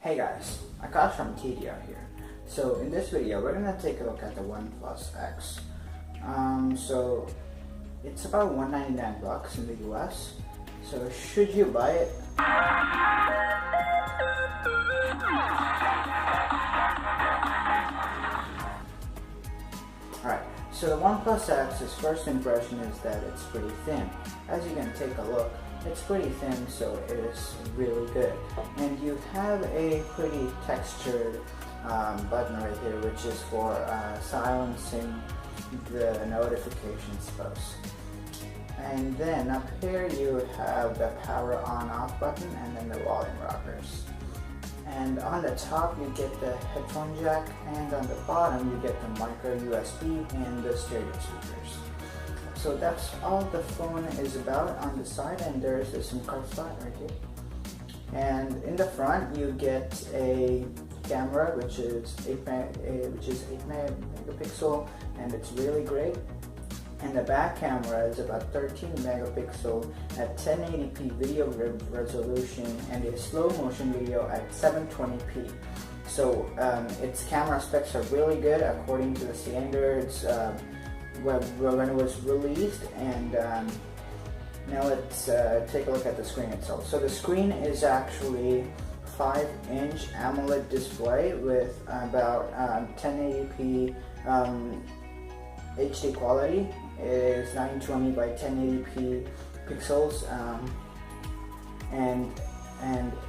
Hey guys, Akash from TDR here. So in this video, we're gonna take a look at the OnePlus X. So it's about $199 in the US. So should you buy it? Alright, so the OnePlus X's first impression is that it's pretty thin. As you can take a look, it's pretty thin, so it is really good. And you have a pretty textured button right here, which is for silencing the notifications post. And then up here you have the power on off button and then the volume rockers. And on the top you get the headphone jack, and on the bottom you get the micro USB and the stereo speakers. So that's all the phone is about on the side, and there's the SIM card slot right here. And in the front you get a camera which is 8 megapixel, and it's really great. And the back camera is about 13 megapixel at 1080p video resolution and a slow motion video at 720p. So its camera specs are really good according to the standards when it was released. And now let's take a look at the screen itself. So the screen is actually 5-inch AMOLED display with about 1080p HD quality. It is 920 by 1080p pixels, and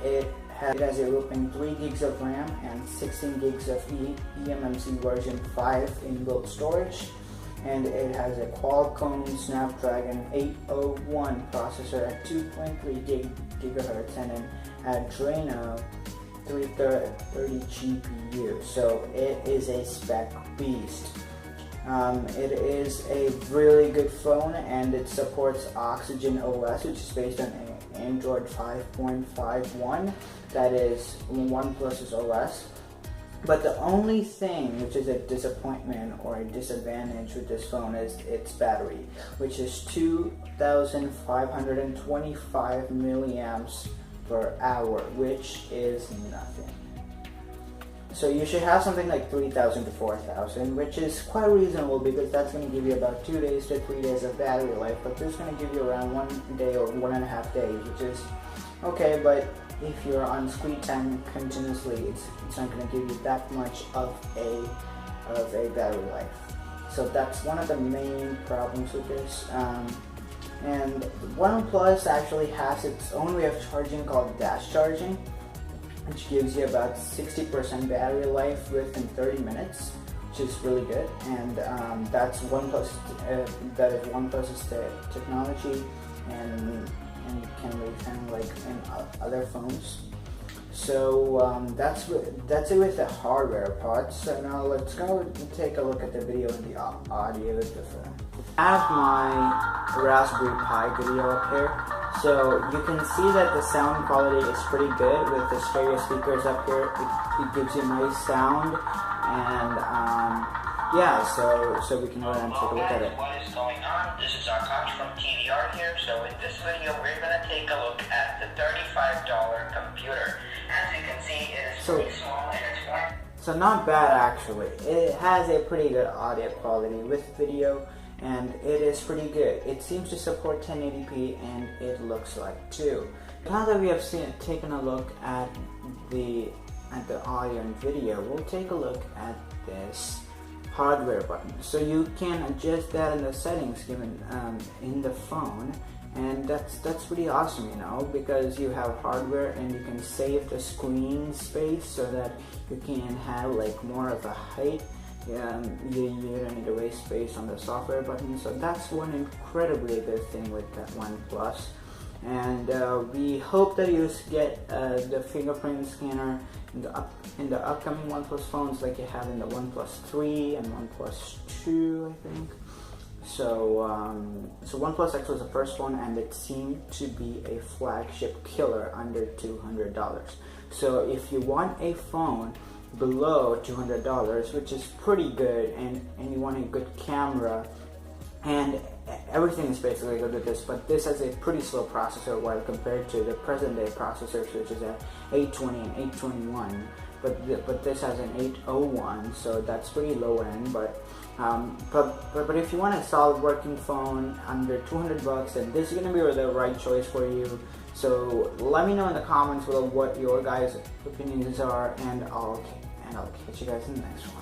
it has a whopping 3 gigs of RAM and 16 gigs of eMMC version 5 inbuilt storage. And it has a Qualcomm Snapdragon 801 processor at 2.3 gigahertz and an Adreno 330 GPU. So it is a spec beast. It is a really good phone, and it supports Oxygen OS, which is based on Android 5.51. That is OnePlus's OS. But the only thing which is a disappointment or a disadvantage with this phone is its battery, which is 2,525 milliamps per hour, which is nothing. So you should have something like 3,000 to 4,000, which is quite reasonable because that's going to give you about 2 days to 3 days of battery life. But this is going to give you around 1 day or 1.5 days, which is okay. But if you're on screen time continuously, it's not going to give you that much of a battery life. So that's one of the main problems with this. And OnePlus actually has its own way of charging called dash charging, which gives you about 60% battery life within 30 minutes, which is really good. And that's OnePlus. That is OnePlus's technology, and it can be found like in other phones. So that's it with the hardware part. So now let's go and take a look at the video and the audio of the phone. I have my Raspberry Pi video up here. So you can see that the sound quality is pretty good with the stereo speakers up here. It gives you nice sound, and yeah, so we can go ahead and take a look at it. What is going on? This is Akash from TDR here. So in this video, we're going to take a look at the $35 computer. As you can see, it is pretty small and it's more. So not bad actually. It has a pretty good audio quality with video, and it is pretty good. It seems to support 1080p, and it looks like too. Now that we have taken a look at the audio and video, we'll take a look at this hardware button. So you can adjust that in the settings given in the phone, and that's pretty awesome, you know, because you have hardware and you can save the screen space so that you can have like more of a height. You don't need to waste space on the software button. So that's one incredibly good thing with that OnePlus. And we hope that you get the fingerprint scanner in the upcoming OnePlus phones, like you have in the OnePlus 3 and OnePlus 2, I think. So OnePlus X was the first phone, and it seemed to be a flagship killer under $200. So if you want a phone below $200, which is pretty good, and you want a good camera and everything is basically good with this, but this has a pretty slow processor while compared to the present day processors, which is a 820 and 821. But this has an 801, so that's pretty low end. But if you want a solid working phone under 200 bucks, then this is gonna be the right choice for you. So let me know in the comments below what your guys' opinions are, and I'll catch you guys in the next one.